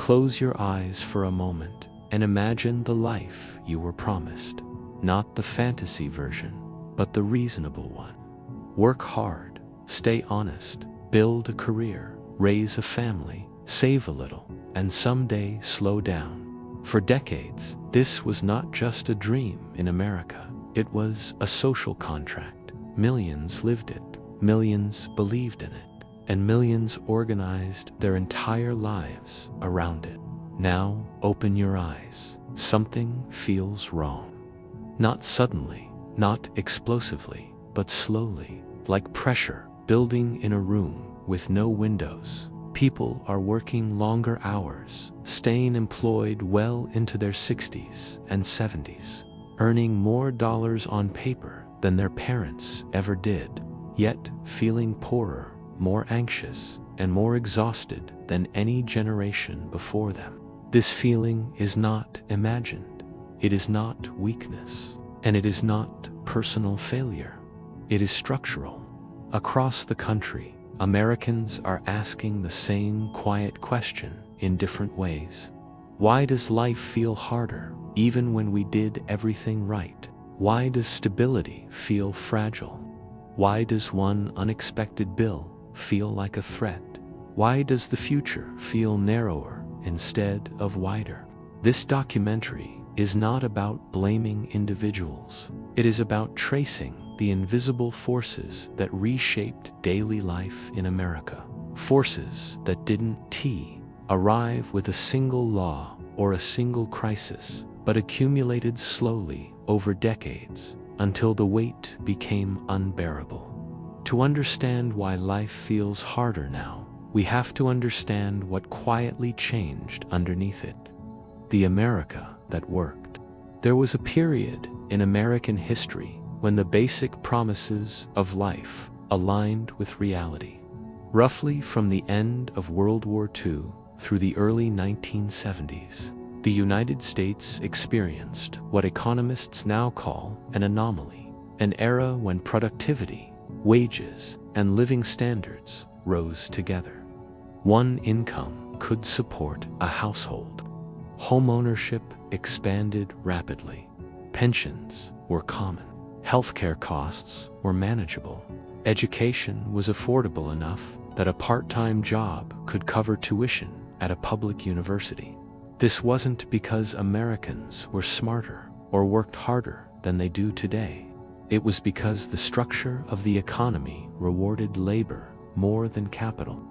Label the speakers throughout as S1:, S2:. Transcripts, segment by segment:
S1: Close your eyes for a moment and imagine the life you were promised. Not the fantasy version, but the reasonable one. Work hard, stay honest, build a career, raise a family, save a little, and someday slow down. For decades, this was not just a dream in America. It was a social contract. Millions lived it, millions believed in it, and millions organized their entire lives around it. Now, open your eyes. Something feels wrong. Not suddenly, not explosively, but slowly, like pressure building in a room with no windows. People are working longer hours, staying employed well into their 60s and 70s, earning more dollars on paper than their parents ever did, yet feeling poorer, more anxious, and more exhausted than any generation before them. This feeling is not imagined. It is not weakness, and it is not personal failure. It is structural. Across the country, Americans are asking the same quiet question in different ways. Why does life feel harder, even when we did everything right? Why does stability feel fragile? Why does one unexpected bill feel like a threat? Why does the future feel narrower instead of wider? This documentary is not about blaming individuals. It is about tracing the invisible forces that reshaped daily life in America. Forces that didn't arrive with a single law or a single crisis, but accumulated slowly over decades until the weight became unbearable. To understand why life feels harder now, we have to understand what quietly changed underneath it. The America that worked. There was a period in American history when the basic promises of life aligned with reality. Roughly from the end of World War II through the early 1970s, the United States experienced what economists now call an anomaly, an era when productivity, wages, and living standards rose together. One income could support a household. Homeownership expanded rapidly. Pensions were common. Healthcare costs were manageable. Education was affordable enough that a part-time job could cover tuition at a public university. This wasn't because Americans were smarter or worked harder than they do today. It was because the structure of the economy rewarded labor more than capital.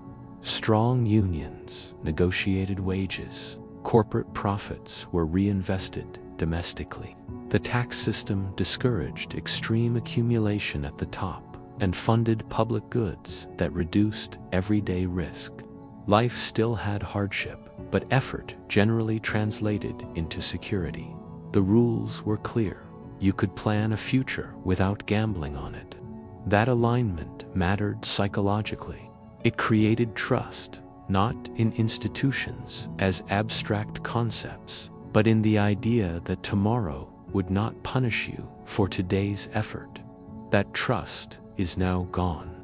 S1: Strong unions negotiated wages. Corporate profits were reinvested domestically. The tax system discouraged extreme accumulation at the top and funded public goods that reduced everyday risk. Life still had hardship, but effort generally translated into security. The rules were clear. You could plan a future without gambling on it. That alignment mattered psychologically. It created trust, not in institutions as abstract concepts, but in the idea that tomorrow would not punish you for today's effort. That trust is now gone.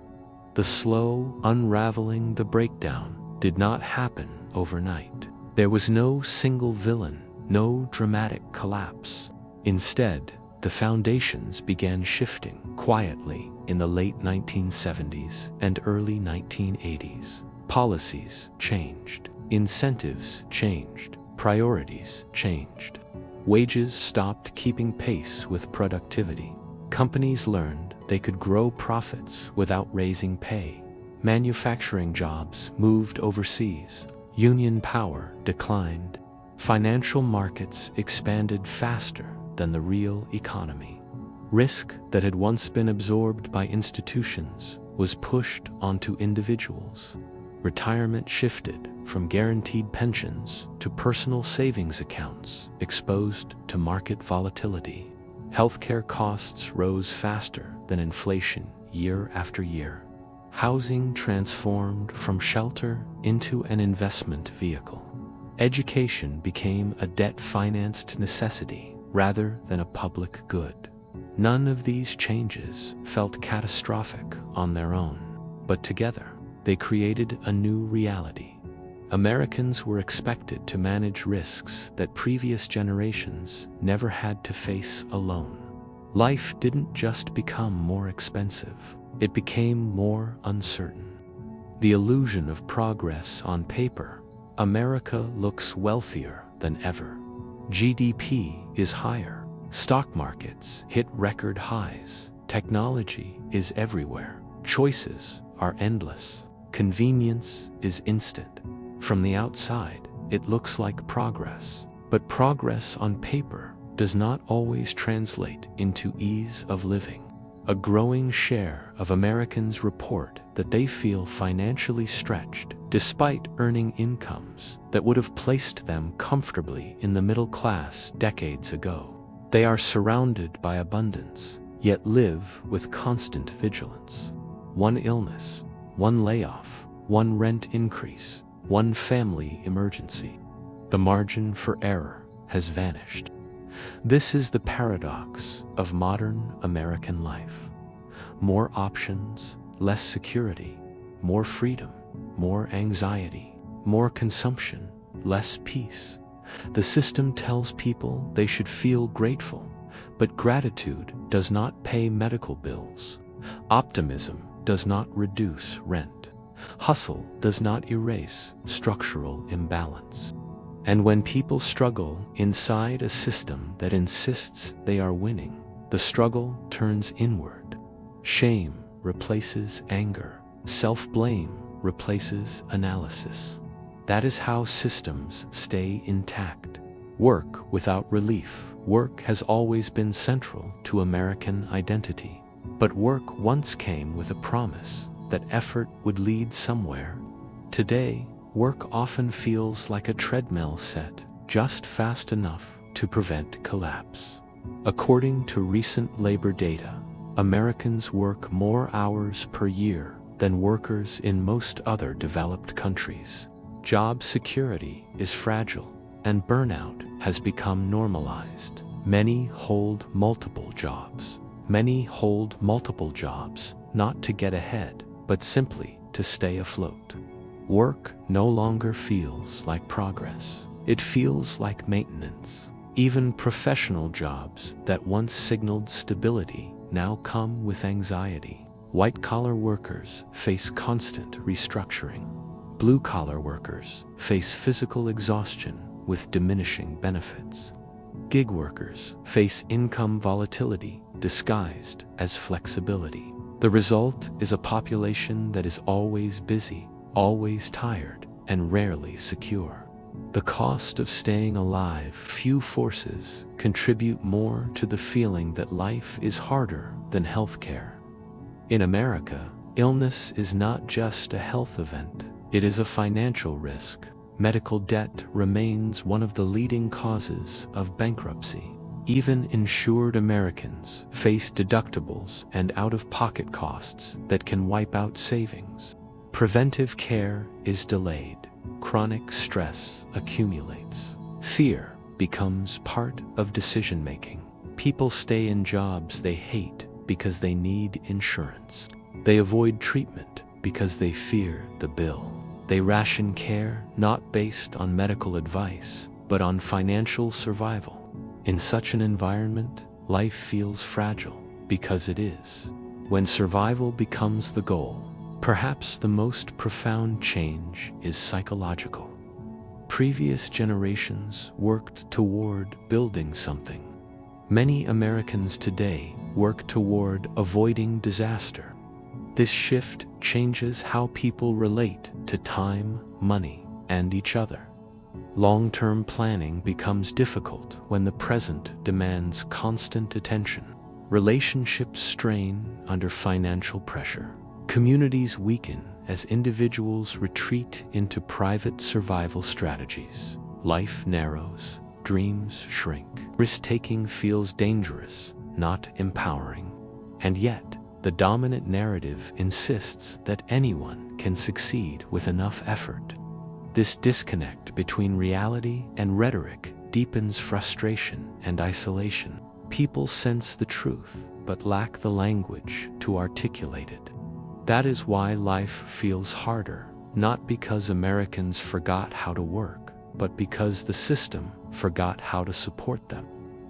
S1: The slow unraveling, the breakdown, did not happen overnight. There was no single villain, no dramatic collapse. Instead, the foundations began shifting quietly in the late 1970s and early 1980s. Policies changed, incentives changed, priorities changed. Wages stopped keeping pace with productivity. Companies learned they could grow profits without raising pay. Manufacturing jobs moved overseas. Union power declined. Financial markets expanded faster than the real economy. Risk that had once been absorbed by institutions was pushed onto individuals. Retirement shifted from guaranteed pensions to personal savings accounts exposed to market volatility. Healthcare costs rose faster than inflation year after year. Housing transformed from shelter into an investment vehicle. Education became a debt-financed necessity rather than a public good. None of these changes felt catastrophic on their own, but together they created a new reality. Americans were expected to manage risks that previous generations never had to face alone. Life didn't just become more expensive, it became more uncertain. The illusion of progress on paper. America looks wealthier than ever. GDP is higher. Stock markets hit record highs. Technology is everywhere. Choices are endless. Convenience is instant. From the outside, it looks like progress. But progress on paper does not always translate into ease of living. A growing share of Americans report that they feel financially stretched despite earning incomes that would have placed them comfortably in the middle class decades ago. They are surrounded by abundance, yet live with constant vigilance. One illness, one layoff, one rent increase, one family emergency. The margin for error has vanished. This is the paradox of modern American life. More options, less security, more freedom, more anxiety, more consumption, less peace. The system tells people they should feel grateful, but gratitude does not pay medical bills. Optimism does not reduce rent. Hustle does not erase structural imbalance. And when people struggle inside a system that insists they are winning, the struggle turns inward. Shame replaces anger. Self-blame replaces analysis. That is how systems stay intact. Work without relief. Work has always been central to American identity. But work once came with a promise that effort would lead somewhere. Today, work often feels like a treadmill set, just fast enough to prevent collapse. According to recent labor data, Americans work more hours per year than workers in most other developed countries. Job security is fragile, and burnout has become normalized. Many hold multiple jobs. Many hold multiple jobs, not to get ahead, but simply to stay afloat. Work no longer feels like progress. It feels like maintenance. Even professional jobs that once signaled stability now come with anxiety. White-collar workers face constant restructuring. Blue-collar workers face physical exhaustion with diminishing benefits. Gig workers face income volatility disguised as flexibility. The result is a population that is always busy, always tired, and rarely secure. The cost of staying alive. Few forces contribute more to the feeling that life is harder than healthcare. In America, illness is not just a health event, it is a financial risk. Medical debt remains one of the leading causes of bankruptcy. Even insured Americans face deductibles and out-of-pocket costs that can wipe out savings. Preventive care is delayed. Chronic stress accumulates. Fear becomes part of decision-making. People stay in jobs they hate because they need insurance. They avoid treatment because they fear the bill. They ration care not based on medical advice, but on financial survival. In such an environment, life feels fragile because it is. When survival becomes the goal, perhaps the most profound change is psychological. Previous generations worked toward building something. Many Americans today work toward avoiding disaster. This shift changes how people relate to time, money, and each other. Long-term planning becomes difficult when the present demands constant attention. Relationships strain under financial pressure. Communities weaken as individuals retreat into private survival strategies. Life narrows, dreams shrink. Risk-taking feels dangerous, not empowering. And yet, the dominant narrative insists that anyone can succeed with enough effort. This disconnect between reality and rhetoric deepens frustration and isolation. People sense the truth, but lack the language to articulate it. That is why life feels harder, not because Americans forgot how to work, but because the system forgot how to support them.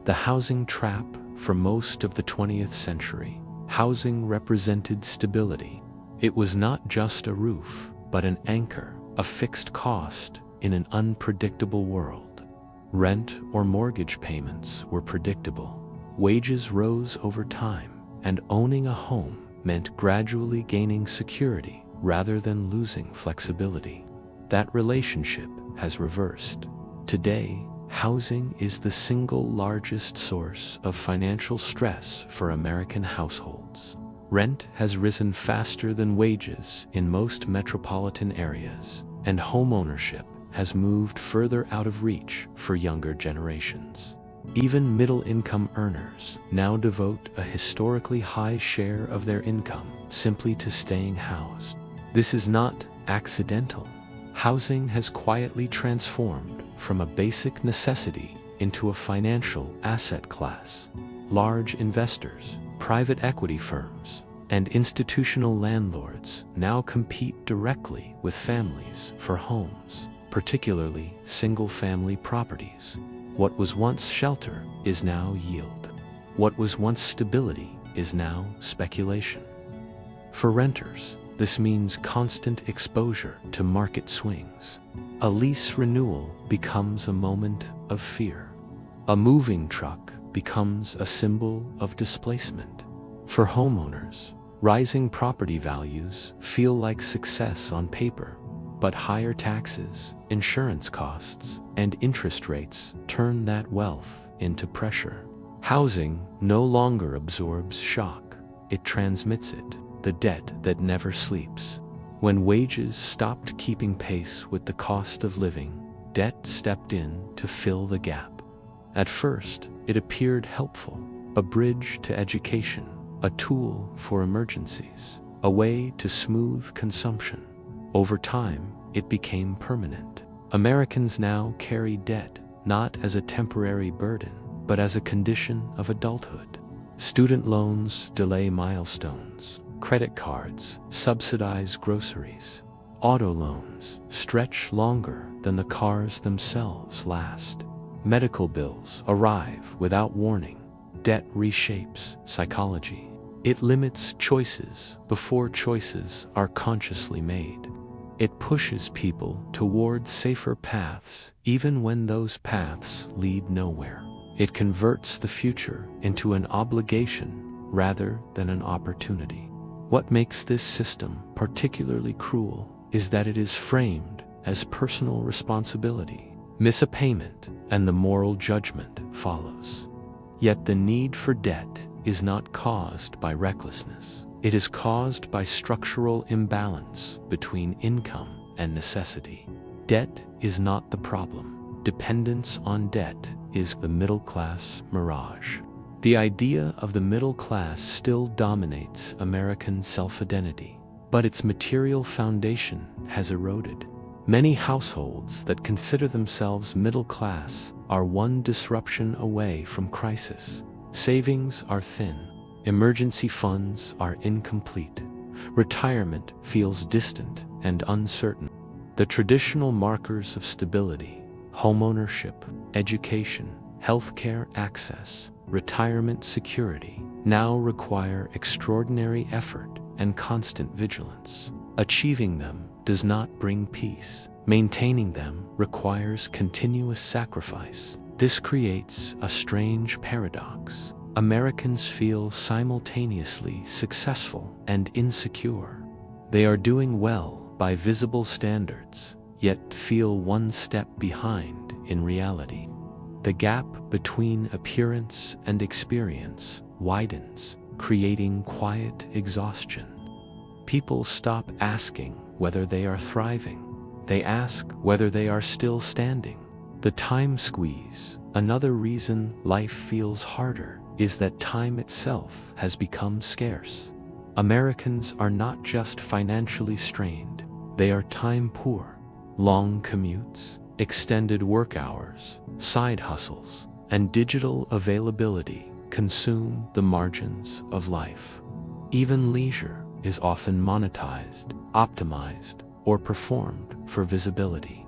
S1: The housing trap. For most of the 20th century, housing represented stability. It was not just a roof, but an anchor, a fixed cost in an unpredictable world. Rent or mortgage payments were predictable. Wages rose over time, and owning a home meant gradually gaining security rather than losing flexibility. That relationship has reversed. Today, housing is the single largest source of financial stress for American households. Rent has risen faster than wages in most metropolitan areas, and homeownership has moved further out of reach for younger generations. Even middle-income earners now devote a historically high share of their income simply to staying housed. This is not accidental. Housing has quietly transformed from a basic necessity into a financial asset class. Large investors, private equity firms, and institutional landlords now compete directly with families for homes, particularly single-family properties. What was once shelter is now yield. What was once stability is now speculation. For renters, this means constant exposure to market swings. A lease renewal becomes a moment of fear. A moving truck becomes a symbol of displacement. For homeowners, rising property values feel like success on paper, but higher taxes, insurance costs, and interest rates turn that wealth into pressure. Housing no longer absorbs shock, it transmits it, the debt that never sleeps. When wages stopped keeping pace with the cost of living, debt stepped in to fill the gap. At first, it appeared helpful, a bridge to education, a tool for emergencies, a way to smooth consumption. Over time, it became permanent. Americans now carry debt not as a temporary burden, but as a condition of adulthood. Student loans delay milestones. Credit cards subsidize groceries. Auto loans stretch longer than the cars themselves last. Medical bills arrive without warning. Debt reshapes psychology. It limits choices before choices are consciously made. It pushes people toward safer paths, even when those paths lead nowhere. It converts the future into an obligation rather than an opportunity. What makes this system particularly cruel is that it is framed as personal responsibility. Miss a payment, and the moral judgment follows. Yet the need for debt is not caused by recklessness. It is caused by structural imbalance between income and necessity. Debt is not the problem. Dependence on debt is the middle-class mirage. The idea of the middle class still dominates American self-identity, but its material foundation has eroded. Many households that consider themselves middle class are one disruption away from crisis. Savings are thin. Emergency funds are incomplete. Retirement feels distant and uncertain. The traditional markers of stability, homeownership, education, healthcare access, retirement security, now require extraordinary effort and constant vigilance. Achieving them does not bring peace. Maintaining them requires continuous sacrifice. This creates a strange paradox. Americans feel simultaneously successful and insecure. They are doing well by visible standards, yet feel one step behind in reality. The gap between appearance and experience widens, creating quiet exhaustion. People stop asking whether they are thriving. They ask whether they are still standing. The time squeeze, another reason life feels harder, is that time itself has become scarce. Americans are not just financially strained, they are time poor. Long commutes, extended work hours, side hustles, and digital availability consume the margins of life. Even leisure is often monetized, optimized, or performed for visibility.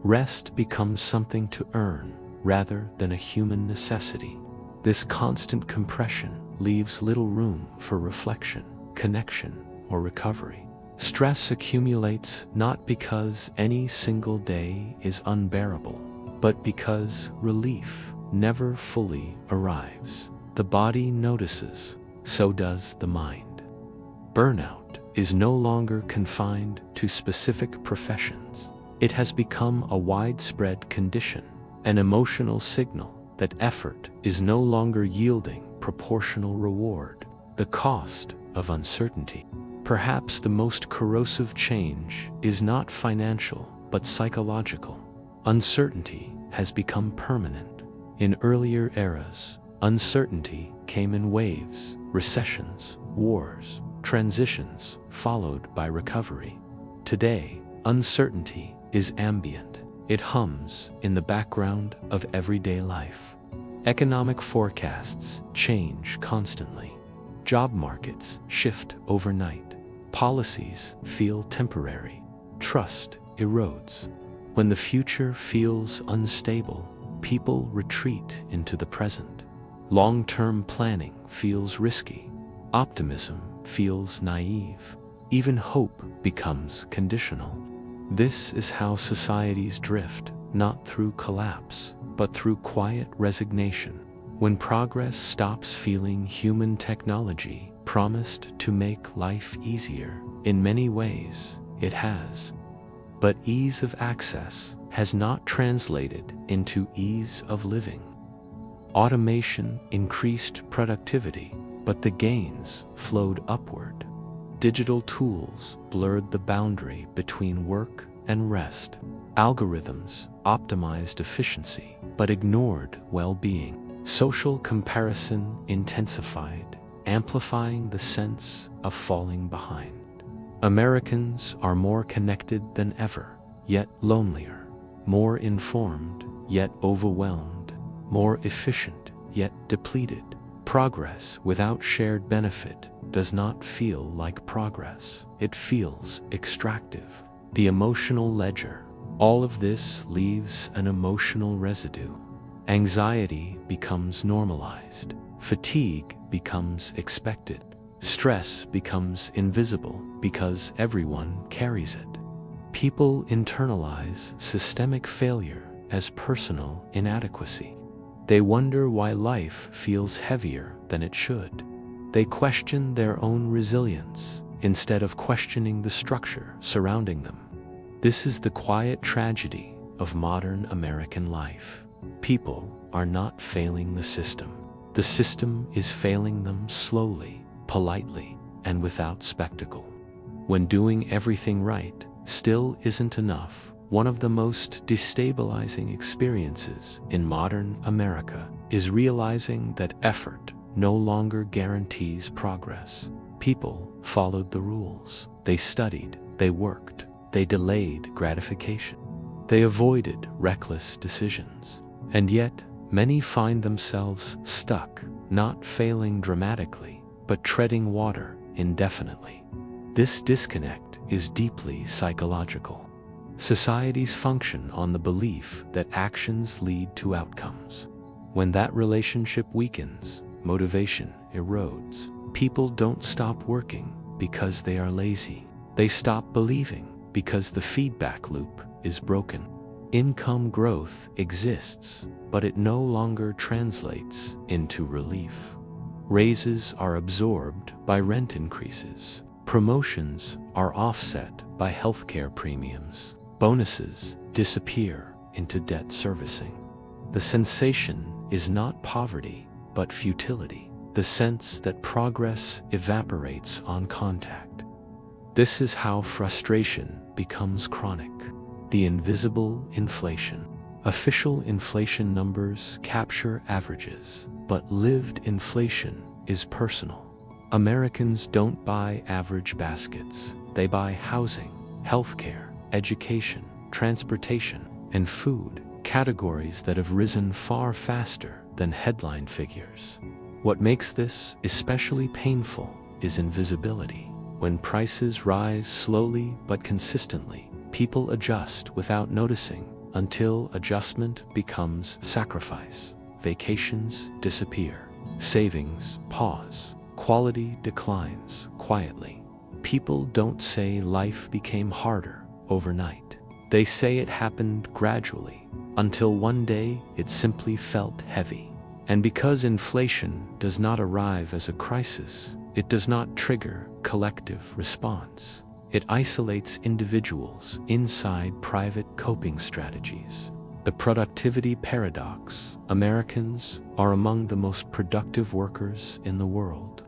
S1: Rest becomes something to earn rather than a human necessity. This constant compression leaves little room for reflection, connection, or recovery. Stress accumulates not because any single day is unbearable, but because relief never fully arrives. The body notices, so does the mind. Burnout is no longer confined to specific professions. It has become a widespread condition, an emotional signal that effort is no longer yielding proportional reward. The cost of uncertainty. Perhaps the most corrosive change is not financial, but psychological. Uncertainty has become permanent. In earlier eras, uncertainty came in waves, recessions, wars, transitions, followed by recovery. Today, uncertainty is ambient. It hums in the background of everyday life. Economic forecasts change constantly. Job markets shift overnight. Policies feel temporary. Trust erodes. When the future feels unstable, people retreat into the present. Long-term planning feels risky. Optimism feels naive. Even hope becomes conditional. This is how societies drift, not through collapse, but through quiet resignation. When progress stops feeling human, technology promised to make life easier. In many ways, it has. But ease of access has not translated into ease of living. Automation increased productivity, but the gains flowed upward. Digital tools blurred the boundary between work and rest. Algorithms optimized efficiency, but ignored well-being. Social comparison intensified, amplifying the sense of falling behind. Americans are more connected than ever, yet lonelier. More informed, yet overwhelmed. More efficient, yet depleted. Progress without shared benefit does not feel like progress. It feels extractive. The emotional ledger. All of this leaves an emotional residue. Anxiety becomes normalized. Fatigue becomes expected. Stress becomes invisible because everyone carries it. People internalize systemic failure as personal inadequacy. They wonder why life feels heavier than it should. They question their own resilience instead of questioning the structure surrounding them. This is the quiet tragedy of modern American life. People are not failing the system. The system is failing them slowly, politely, and without spectacle. When doing everything right still isn't enough, one of the most destabilizing experiences in modern America is realizing that effort no longer guarantees progress. People followed the rules. They studied, they worked, they delayed gratification. They avoided reckless decisions. And yet, many find themselves stuck, not failing dramatically, but treading water indefinitely. This disconnect is deeply psychological. Societies function on the belief that actions lead to outcomes. When that relationship weakens, motivation erodes. People don't stop working because they are lazy. They stop believing because the feedback loop is broken. Income growth exists, but it no longer translates into relief. Raises are absorbed by rent increases. Promotions are offset by healthcare premiums. Bonuses disappear into debt servicing. The sensation is not poverty, but futility. The sense that progress evaporates on contact. This is how frustration becomes chronic. The invisible inflation. Official inflation numbers capture averages, but lived inflation is personal. Americans don't buy average baskets. They buy housing, healthcare, education, transportation, and food, categories that have risen far faster than headline figures. What makes this especially painful is invisibility. When prices rise slowly but consistently, people adjust without noticing until adjustment becomes sacrifice. Vacations disappear. Savings pause. Quality declines quietly. People don't say life became harder overnight. They say it happened gradually, until one day it simply felt heavy. And because inflation does not arrive as a crisis, it does not trigger collective response. It isolates individuals inside private coping strategies. The productivity paradox. Americans are among the most productive workers in the world.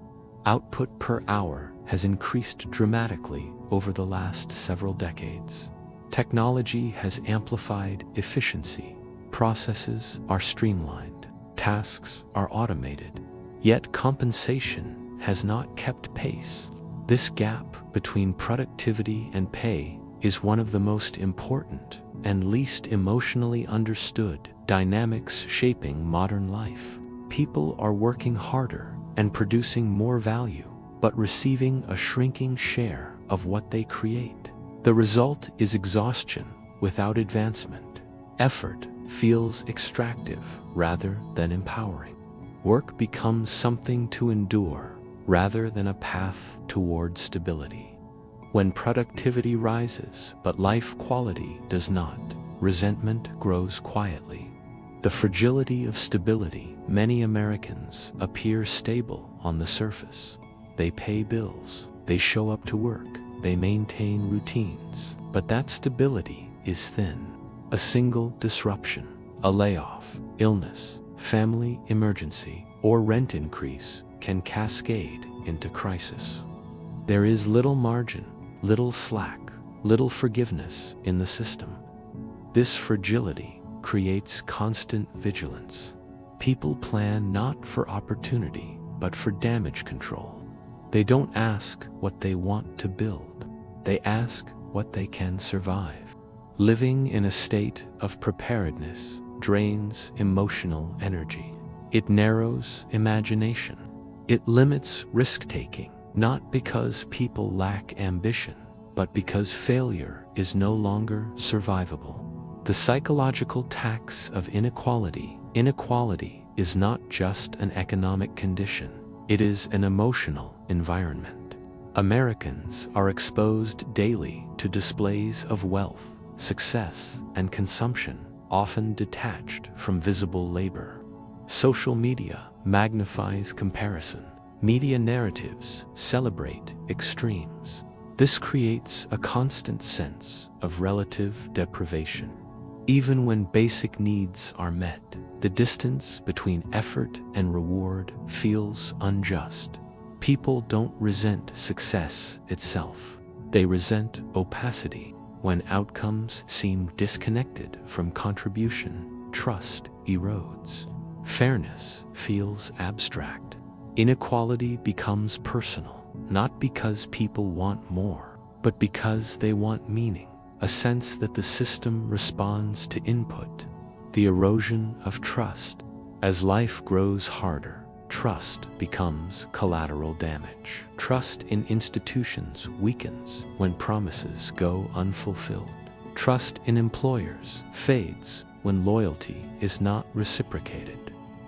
S1: Output per hour has increased dramatically over the last several decades. Technology has amplified efficiency. Processes are streamlined. Tasks are automated. Yet compensation has not kept pace. This gap between productivity and pay is one of the most important and least emotionally understood dynamics shaping modern life. People are working harder and producing more value, but receiving a shrinking share of what they create. The result is exhaustion without advancement. Effort feels extractive rather than empowering. Work becomes something to endure rather than a path toward stability. When productivity rises but life quality does not, resentment grows quietly. The fragility of stability. Many Americans appear stable on the surface. They pay bills, they show up to work, they maintain routines, but that stability is thin. A single disruption, a layoff, illness, family emergency, or rent increase can cascade into crisis. There is little margin, little slack, little forgiveness in the system. This fragility creates constant vigilance. People plan not for opportunity, but for damage control. They don't ask what they want to build. They ask what they can survive. Living in a state of preparedness drains emotional energy. It narrows imagination. It limits risk-taking, not because people lack ambition, but because failure is no longer survivable. The psychological tax of inequality. Inequality is not just an economic condition, it is an emotional environment. Americans are exposed daily to displays of wealth, success, and consumption, often detached from visible labor. Social media magnifies comparison. Media narratives celebrate extremes. This creates a constant sense of relative deprivation. Even when basic needs are met, the distance between effort and reward feels unjust. People don't resent success itself. They resent opacity. When outcomes seem disconnected from contribution, trust erodes. Fairness feels abstract. Inequality becomes personal, not because people want more, but because they want meaning, a sense that the system responds to input. The erosion of trust. As life grows harder, trust becomes collateral damage. Trust in institutions weakens when promises go unfulfilled. Trust in employers fades when loyalty is not reciprocated.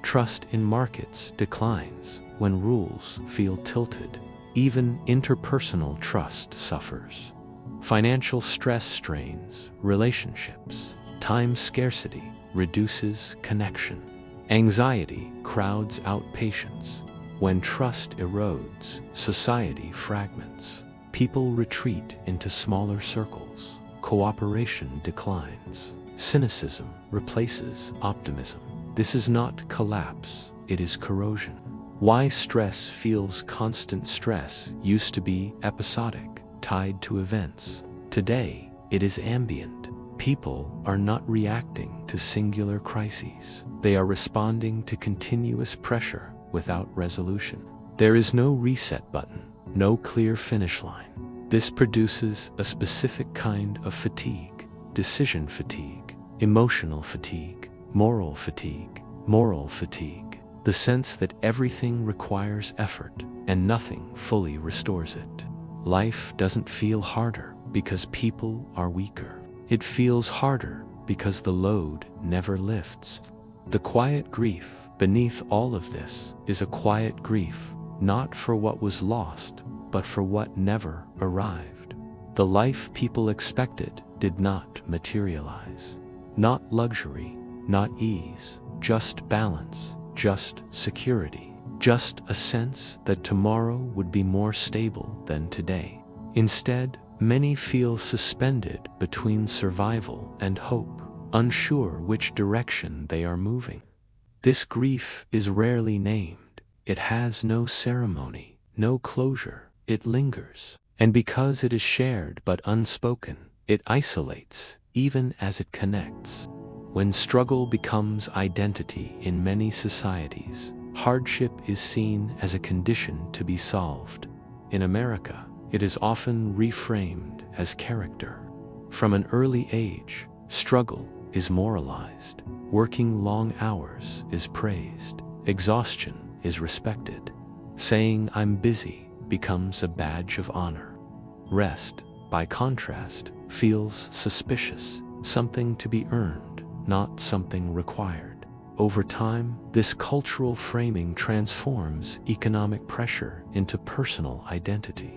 S1: Trust in markets declines when rules feel tilted. Even interpersonal trust suffers. Financial stress strains relationships. Time scarcity reduces connection. Anxiety crowds out patience. When trust erodes, society fragments. People retreat into smaller circles. Cooperation declines. Cynicism replaces optimism. This is not collapse, it is corrosion. Why stress feels constant. Stress used to be episodic, tied to events. Today, it is ambient. People are not reacting to singular crises. They are responding to continuous pressure without resolution. There is no reset button, no clear finish line. This produces a specific kind of fatigue: decision fatigue, emotional fatigue, moral fatigue. Moral fatigue, the sense that everything requires effort and nothing fully restores it. Life doesn't feel harder because people are weaker. It feels harder because the load never lifts. The quiet grief beneath all of this is a quiet grief, not for what was lost, but for what never arrived. The life people expected did not materialize. Not luxury, not ease, just balance, just security, just a sense that tomorrow would be more stable than today. Instead, many feel suspended between survival and hope, unsure which direction they are moving. This grief is rarely named. It has no ceremony, no closure. It lingers. And because it is shared but unspoken, it isolates, even as it connects. When struggle becomes identity in many societies, hardship is seen as a condition to be solved. In America, it is often reframed as character. From an early age, struggle is moralized. Working long hours is praised. Exhaustion is respected. Saying "I'm busy" becomes a badge of honor. Rest, by contrast, feels suspicious, something to be earned, not something required. Over time, this cultural framing transforms economic pressure into personal identity.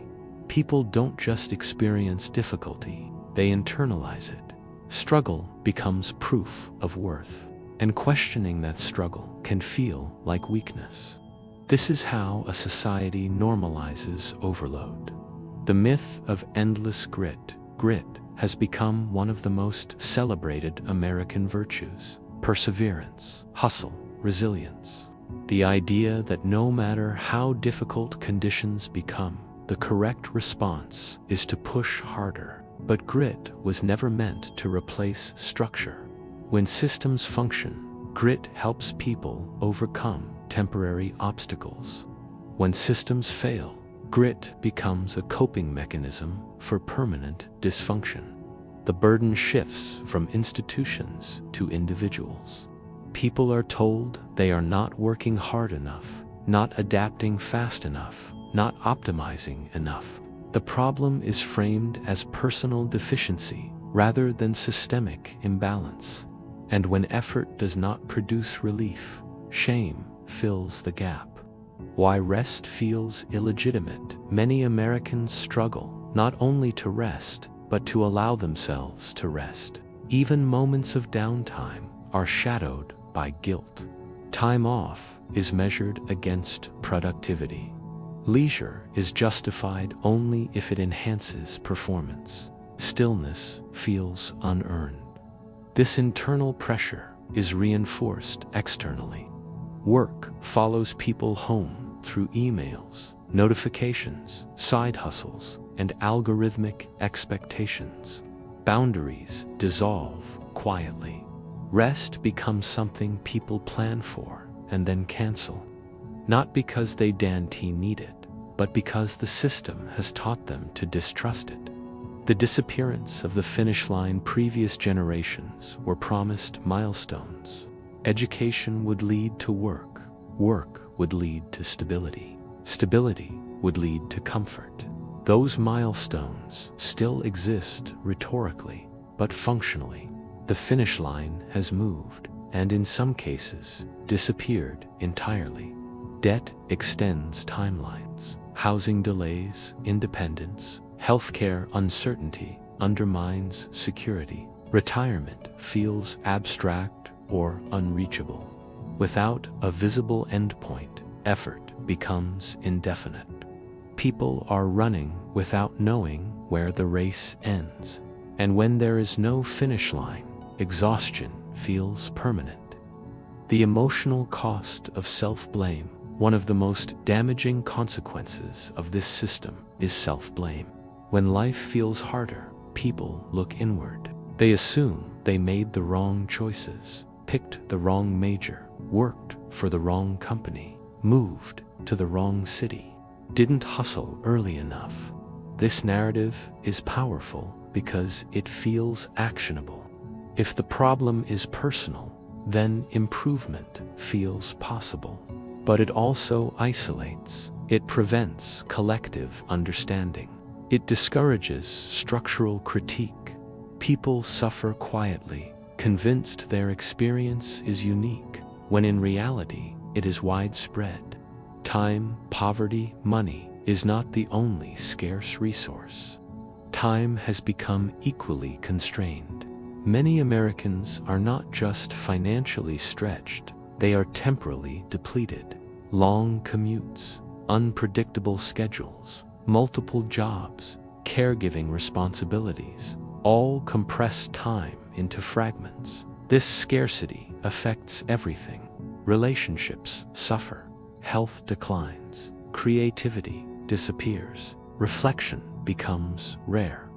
S1: People don't just experience difficulty, they internalize it. Struggle becomes proof of worth, and questioning that struggle can feel like weakness. This is how a society normalizes overload. The myth of endless grit has become one of the most celebrated American virtues. Perseverance, hustle, resilience. The idea that no matter how difficult conditions become, the correct response is to push harder. But grit was never meant to replace structure. When systems function, grit helps people overcome temporary obstacles. When systems fail, grit becomes a coping mechanism for permanent dysfunction. The burden shifts from institutions to individuals. People are told they are not working hard enough, not adapting fast enough, not optimizing enough. The problem is framed as personal deficiency rather than systemic imbalance. And when effort does not produce relief, shame fills the gap. Why rest feels illegitimate. Many Americans struggle not only to rest, but to allow themselves to rest. Even moments of downtime are shadowed by guilt. Time off is measured against productivity. Leisure is justified only if it enhances performance. Stillness feels unearned. This internal pressure is reinforced externally. Work follows people home through emails, notifications, side hustles, and algorithmic expectations. Boundaries dissolve quietly. Rest becomes something people plan for and then cancel. Not because they need it, but because the system has taught them to distrust it. The disappearance of the finish line. Previous generations were promised milestones. Education would lead to work. Work would lead to stability. Stability would lead to comfort. Those milestones still exist rhetorically, but functionally. The finish line has moved, and in some cases, disappeared entirely. Debt extends timelines. Housing delays independence. Healthcare uncertainty undermines security. Retirement feels abstract or unreachable. Without a visible endpoint, effort becomes indefinite. People are running without knowing where the race ends. And when there is no finish line, exhaustion feels permanent. The emotional cost of self-blame. One of the most damaging consequences of this system is self-blame. When life feels harder, people look inward. They assume they made the wrong choices, picked the wrong major, worked for the wrong company, moved to the wrong city, didn't hustle early enough. This narrative is powerful because it feels actionable. If the problem is personal, then improvement feels possible. But it also isolates. It prevents collective understanding. It discourages structural critique. People suffer quietly, convinced their experience is unique, when in reality it is widespread. Time, poverty, money is not the only scarce resource. Time has become equally constrained. Many Americans are not just financially stretched, they are temporally depleted. Long commutes, unpredictable schedules, multiple jobs, caregiving responsibilities, all compress time into fragments. This scarcity affects everything. Relationships suffer, health declines, creativity disappears, reflection becomes rare.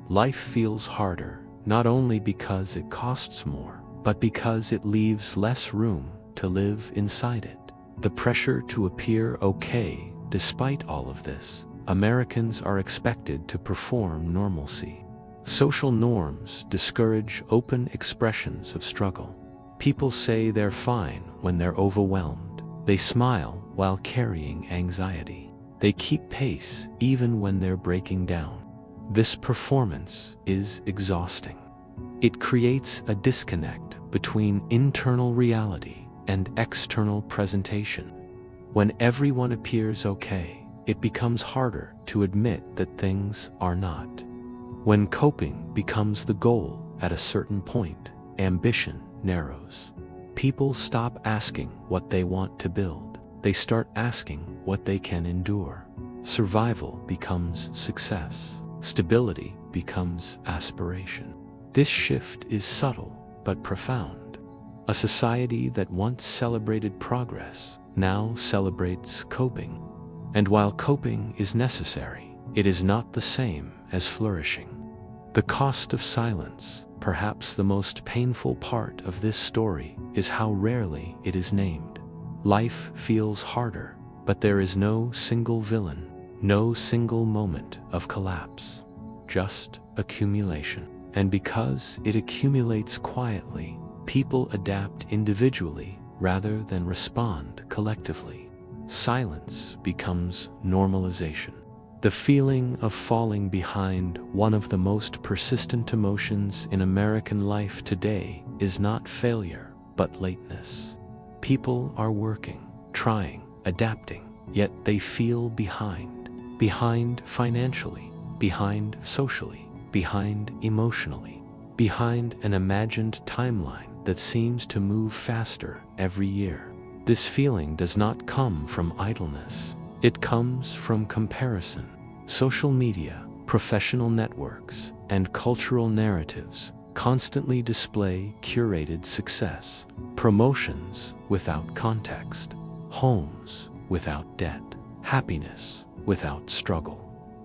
S1: Life feels harder, not only because it costs more, but because it leaves less room to live inside it. The pressure to appear okay. Despite all of this, Americans are expected to perform normalcy. Social norms discourage open expressions of struggle. People say they're fine when they're overwhelmed. They smile while carrying anxiety. They keep pace even when they're breaking down. This performance is exhausting. It creates a disconnect between internal reality and external presentation. When everyone appears okay, it becomes harder to admit that things are not. When coping becomes the goal at a certain point, ambition narrows. People stop asking what they want to build. They start asking what they can endure. Survival becomes success. Stability becomes aspiration. This shift is subtle but profound. A society that once celebrated progress now celebrates coping. And while coping is necessary, it is not the same as flourishing. The cost of silence, perhaps the most painful part of this story, is how rarely it is named. Life feels harder, but there is no single villain, no single moment of collapse, just accumulation. And because it accumulates quietly, people adapt individually rather than respond collectively. Silence becomes normalization. The feeling of falling behind, one of the most persistent emotions in American life today, is not failure, but lateness. People are working, trying, adapting, yet they feel behind. Behind financially, behind socially, behind emotionally, behind an imagined timeline that seems to move faster every year. This feeling does not come from idleness. It comes from comparison. Social media, professional networks, and cultural narratives constantly display curated success, promotions without context, homes without debt, happiness without struggle.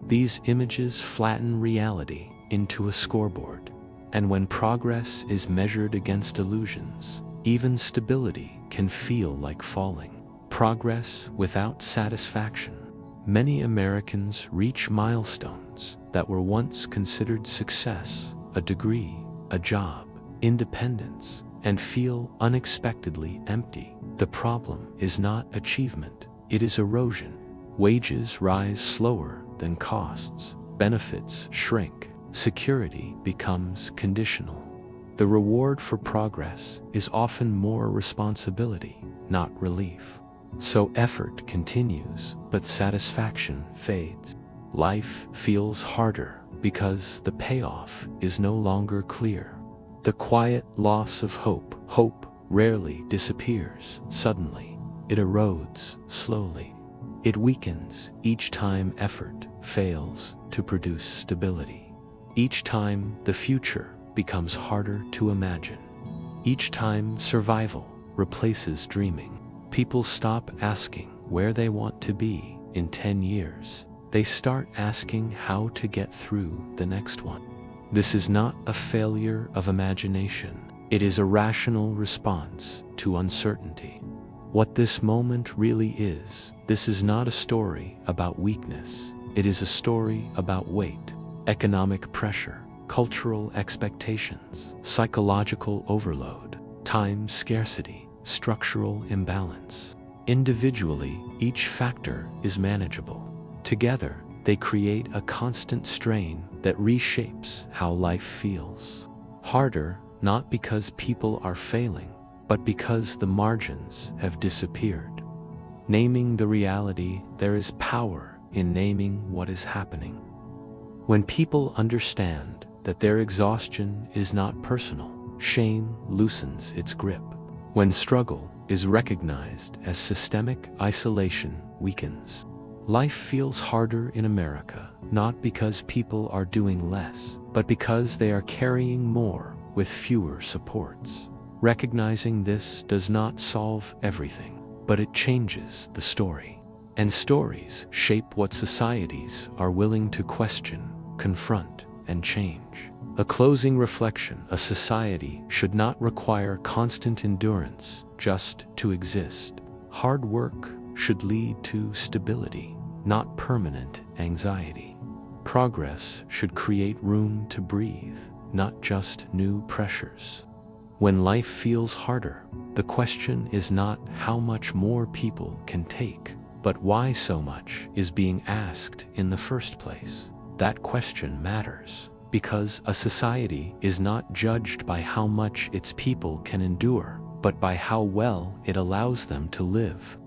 S1: These images flatten reality into a scoreboard, and when progress is measured against illusions, even stability can feel like falling. Progress without satisfaction. Many Americans reach milestones that were once considered success, a degree, a job, independence, and feel unexpectedly empty. The problem is not achievement, it is erosion. Wages rise slower than costs, benefits shrink, security becomes conditional. The reward for progress is often more responsibility, not relief. So effort continues, but satisfaction fades. Life feels harder because the payoff is no longer clear. The quiet loss of hope. Hope rarely disappears suddenly. It erodes slowly. It weakens each time effort fails to produce stability. Each time the future becomes harder to imagine. Each time survival replaces dreaming. People stop asking where they want to be in 10 years. They start asking how to get through the next one. This is not a failure of imagination. It is a rational response to uncertainty. What this moment really is, this is not a story about weakness. It is a story about weight, economic pressure, cultural expectations, psychological overload, time scarcity, structural imbalance. Individually, each factor is manageable. Together, they create a constant strain that reshapes how life feels. Harder, not because people are failing, but because the margins have disappeared. Naming the reality, there is power in naming what is happening. When people understand that their exhaustion is not personal, shame loosens its grip. When struggle is recognized as systemic, isolation weakens. Life feels harder in America, not because people are doing less, but because they are carrying more with fewer supports. Recognizing this does not solve everything, but it changes the story. And stories shape what societies are willing to question, confront, and change. A closing reflection: a society should not require constant endurance just to exist. Hard work should lead to stability, not permanent anxiety. Progress should create room to breathe, not just new pressures. When life feels harder, the question is not how much more people can take, but why so much is being asked in the first place. That question matters, because a society is not judged by how much its people can endure, but by how well it allows them to live